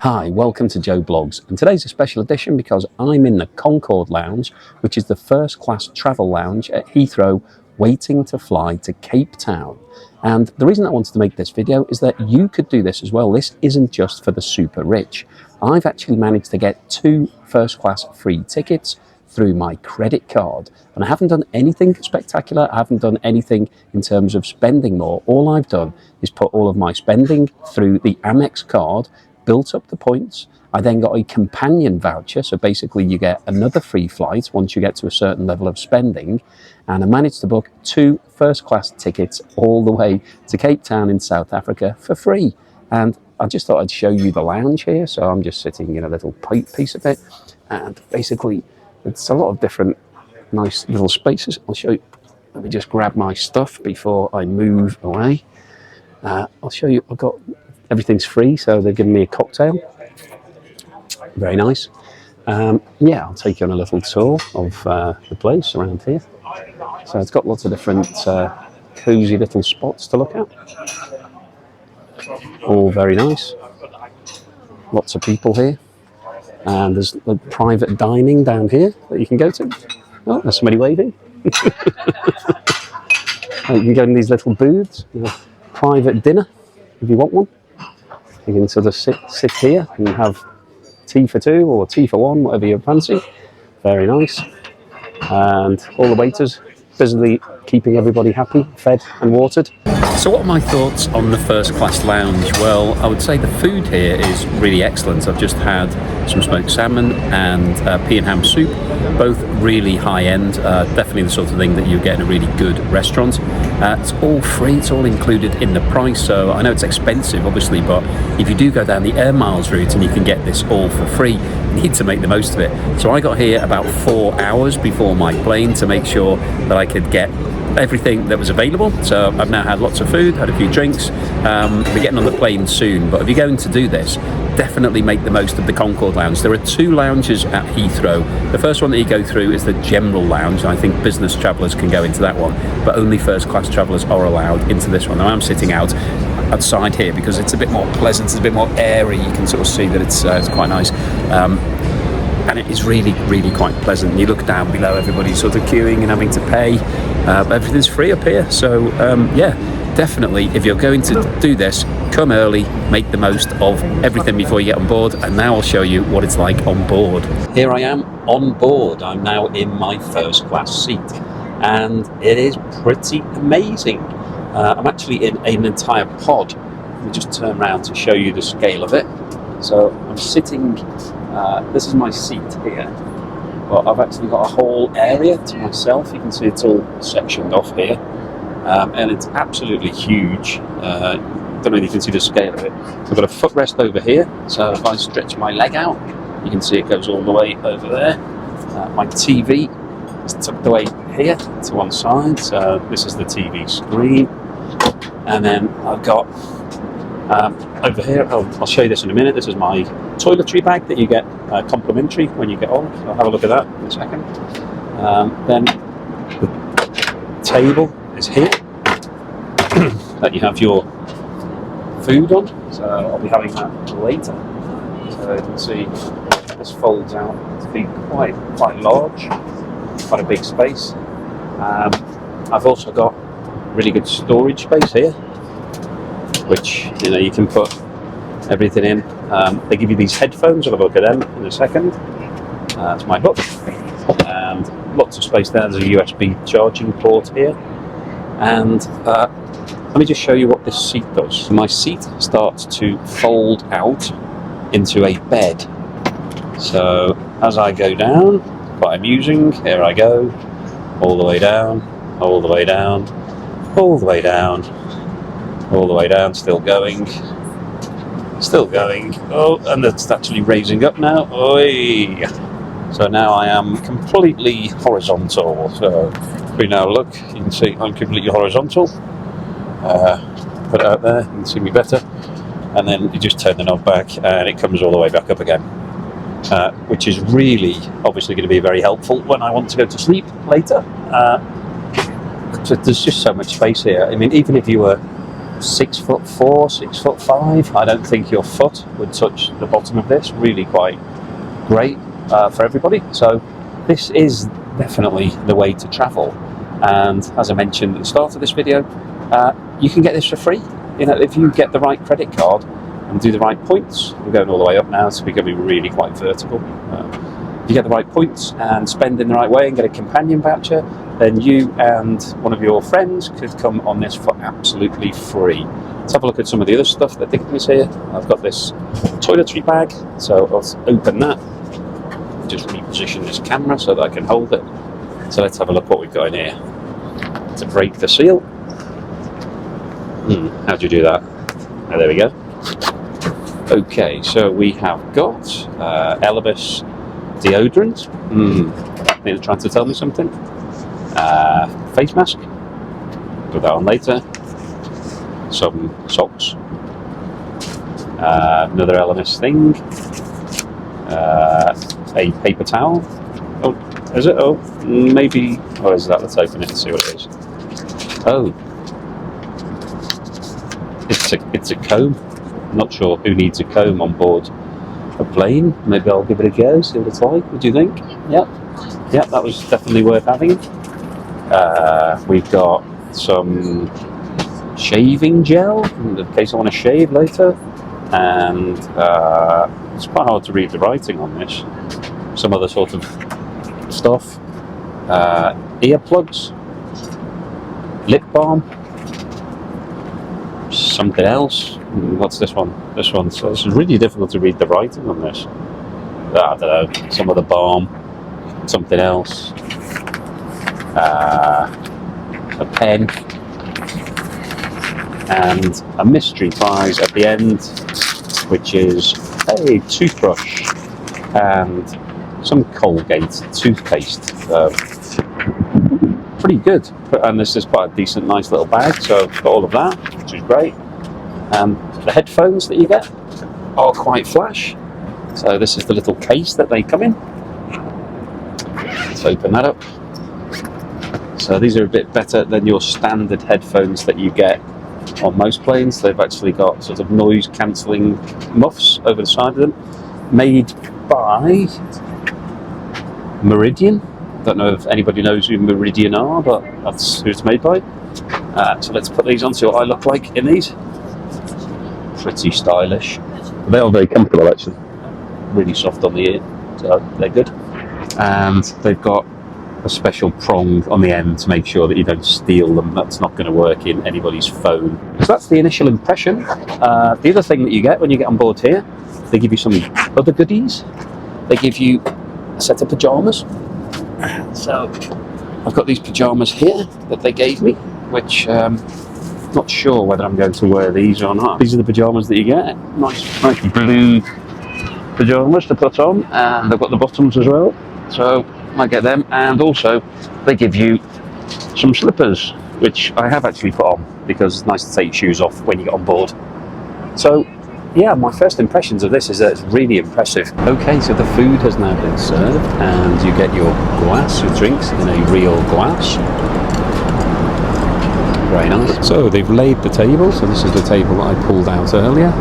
Hi, welcome to Joe Blogs, and today's a special edition because I'm in the Concorde Lounge, which is the first class travel lounge at Heathrow, waiting to fly to Cape Town. And the reason I wanted to make this video is that you could do this as well. This isn't just for the super rich. I've actually managed to get 2 first class free tickets through my credit card, and I haven't done anything spectacular. I haven't done anything in terms of spending more. All I've done is put all of my spending through the Amex card, built up the points. I then got a companion voucher, so basically you get another free flight once you get to a certain level of spending, and I managed to book 2 first class tickets all the way to Cape Town in South Africa for free. And I just thought I'd show you the lounge here. So I'm just sitting in a little piece of it, and basically it's a lot of different nice little spaces. I'll show you. Let me just grab my stuff before I move away. I'll show you. I've got everything's free, so they've given me a cocktail. Very nice. Yeah, I'll take you on a little tour of the place around here. So it's got lots of different cozy little spots to look at. All very nice. Lots of people here. And there's private dining down here that you can go to. Oh, there's somebody waving. You can go in these little booths. Private dinner, if you want one. You can sort of sit here and have tea for 2 or tea for 1, whatever you fancy. Very nice. And all the waiters busily keeping everybody happy, fed and watered. So what are my thoughts on the first class lounge? Well, I would say the food here is really excellent. I've just had some smoked salmon and pea and ham soup, both really high end, definitely the sort of thing that you get in a really good restaurant. It's all free, it's all included in the price, so I know it's expensive obviously, but if you do go down the air miles route and you can get this all for free, you need to make the most of it. So I got here about 4 hours before my plane to make sure that I could get everything that was available. So I've now had lots of food, had a few drinks. We're getting on the plane soon, but if you're going to do this, definitely make the most of the Concorde Lounge. There are 2 lounges at Heathrow. The first one that you go through is the General Lounge, and I think business travellers can go into that one, but only first class travellers are allowed into this one. Now I'm sitting outside here because it's a bit more pleasant, it's a bit more airy. You can sort of see that it's quite nice. And it is really, really quite pleasant. You look down below, everybody's sort of queuing and having to pay. Everything's free up here. So yeah, definitely, if you're going to do this, come early, make the most of everything before you get on board. And now I'll show you what it's like on board. Here I am on board. I'm now in my first class seat, and it is pretty amazing. I'm actually in an entire pod. Let me just turn around to show you the scale of it. So I'm sitting, this is my seat here, but I've actually got a whole area to myself. You can see it's all sectioned off here, and it's absolutely huge. Don't know if you can see the scale of it. I've got a footrest over here, so if I stretch my leg out, you can see it goes all the way over there. My TV is tucked away here to one side, so this is the TV screen. And then I've got over here, I'll show you this in a minute. This is my toiletry bag that you get complimentary when you get on. So I'll have a look at that in a second. Then the table is here that you have your food on. So I'll be having that later. So you can see this folds out to be quite large, quite a big space. I've also got really good storage space here, which you can put everything in. They give you these headphones. I'll have a look at them in a second. That's my book, and lots of space there. There's a USB charging port here, and let me just show you what this seat does. So my seat starts to fold out into a bed. So as I go down, quite amusing. Here I go, all the way down, all the way down, all the way down, all the way down, still going. Oh, and it's actually raising up now. Oi! So now I am completely horizontal. So if we now look, you can see I'm completely horizontal. Put it out there, you can see me better. And then you just turn the knob back and it comes all the way back up again. Which is really obviously going to be very helpful when I want to go to sleep later. So there's just so much space here. I mean, even if you were 6'4", 6'5". I don't think your foot would touch the bottom of this. Really quite great for everybody. So this is definitely the way to travel. And as I mentioned at the start of this video, you can get this for free. You know, if you get the right credit card and do the right points. We're going all the way up now, so we're going to be really quite vertical. If you get the right points and spend in the right way and get a companion voucher, then you and one of your friends could come on this for absolutely free. Let's have a look at some of the other stuff that they give us here. I've got this toiletry bag, so I'll open that. Just reposition this camera so that I can hold it. So let's have a look what we've got in here. To break the seal. How do you do that? Oh, there we go. Okay, so we have got Elvis deodorant. I think they're trying to tell me something. Face mask. Put that on later. Some socks. Another Elvis thing. A paper towel. Oh, is it? Oh, maybe. Oh, is that? Let's open it and see what it is. Oh, it's a comb. Not sure who needs a comb on board a plane. Maybe I'll give it a go, see what it's like. What do you think? Yep, that was definitely worth having. We've got some shaving gel in case I want to shave later, and it's quite hard to read the writing on this. Some other sort of stuff. Earplugs, lip balm, something else. What's this one? This one. So it's really difficult to read the writing on this. I don't know. Some other balm, something else. A pen, and a mystery prize at the end, which is a toothbrush and some Colgate toothpaste. Pretty good. And this is quite a decent, nice little bag. So I've got all of that, which is great. The headphones that you get are quite flash. So this is the little case that they come in. Let's open that up. So these are a bit better than your standard headphones that you get on most planes. They've actually got sort of noise cancelling muffs over the side of them, made by Meridian. Don't know if anybody knows who Meridian are, but that's who it's made by. So let's put these on, see what I look like in these. Pretty stylish. They are very comfortable actually. Really soft on the ear, so they're good. And they've got a special prong on the end to make sure that you don't steal them. That's not going to work in anybody's phone. So that's the initial impression. The other thing that you get when you get on board here, they give you some other goodies. They give you a set of pyjamas. So I've got these pyjamas here that they gave me, which not sure whether I'm going to wear these or not. These are the pyjamas that you get. Nice blue pyjamas to put on, and they've got the bottoms as well. So I get them, and also they give you some slippers, which I have actually put on because it's nice to take your shoes off when you get on board. So yeah, my first impressions of this is that it's really impressive. Okay, so the food has now been served, and you get your glass of drinks in a real glass. Very nice. So they've laid the table, so this is the table that I pulled out earlier.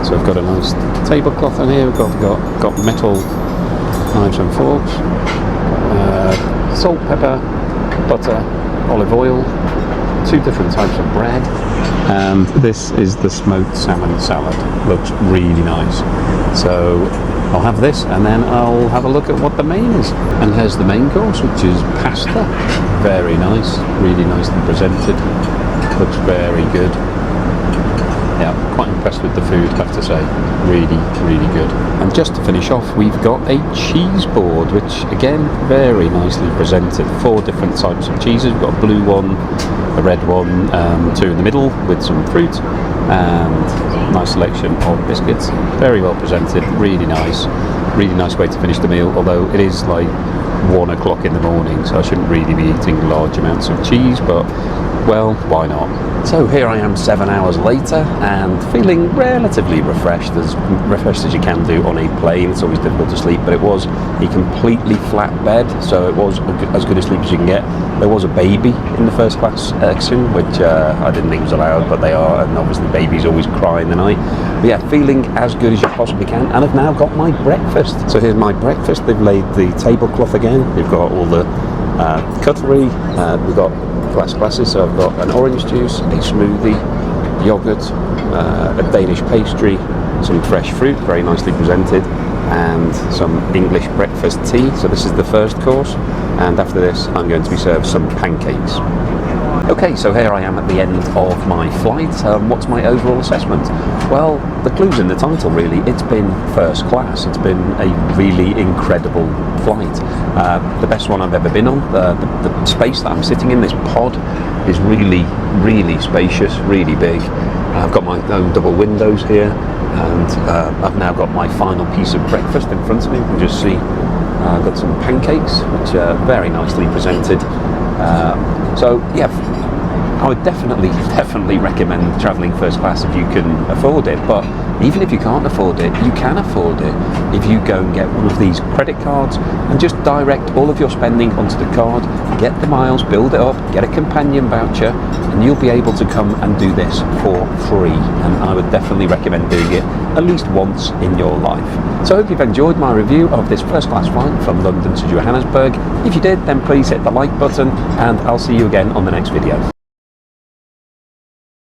So I've got a nice tablecloth in here. We've got metal knives and forks, salt, pepper, butter, olive oil, 2 different types of bread, and this is the smoked salmon salad. Looks really nice. So I'll have this, and then I'll have a look at what the main is. And here's the main course, which is pasta. Very nice, really nicely presented. Looks very good. Yeah, quite impressed with the food, I have to say. Really, really good. And just to finish off, we've got a cheese board, which again, very nicely presented. 4 different types of cheeses. We've got a blue one, a red one, 2 in the middle with some fruit, and a nice selection of biscuits. Very well presented, really nice. Really nice way to finish the meal, although it is like 1 o'clock in the morning, so I shouldn't really be eating large amounts of cheese, but Well, why not? So here I am 7 hours later and feeling relatively refreshed as you can do on a plane. It's always difficult to sleep, but it was a completely flat bed, so it was as good a sleep as you can get. There was a baby in the first class section, which I didn't think was allowed, but they are, and obviously babies always cry in the night. But yeah, feeling as good as you possibly can, and I've now got my breakfast. So here's my breakfast. They've laid the tablecloth again. We've got all the cutlery. We've got glass glasses, so I've got an orange juice, a smoothie, yogurt, a Danish pastry, some fresh fruit, very nicely presented, and some English breakfast tea. So this is the first course, and after this I'm going to be served some pancakes. Okay, so here I am at the end of my flight. What's my overall assessment? Well, the clue's in the title really. It's been first class. It's been a really incredible flight. The best one I've ever been on. The space that I'm sitting in, this pod, is really, really spacious, really big. I've got my own double windows here, and I've now got my final piece of breakfast in front of me. You can just see I've got some pancakes, which are very nicely presented. So yeah, I would definitely recommend travelling first class if you can afford it. But even if you can't afford it, you can afford it if you go and get one of these credit cards and just direct all of your spending onto the card, get the miles, build it up, get a companion voucher, and you'll be able to come and do this for free. And I would definitely recommend doing it at least once in your life. So I hope you've enjoyed my review of this first class flight from London to Johannesburg. If you did, then please hit the like button, and I'll see you again on the next video.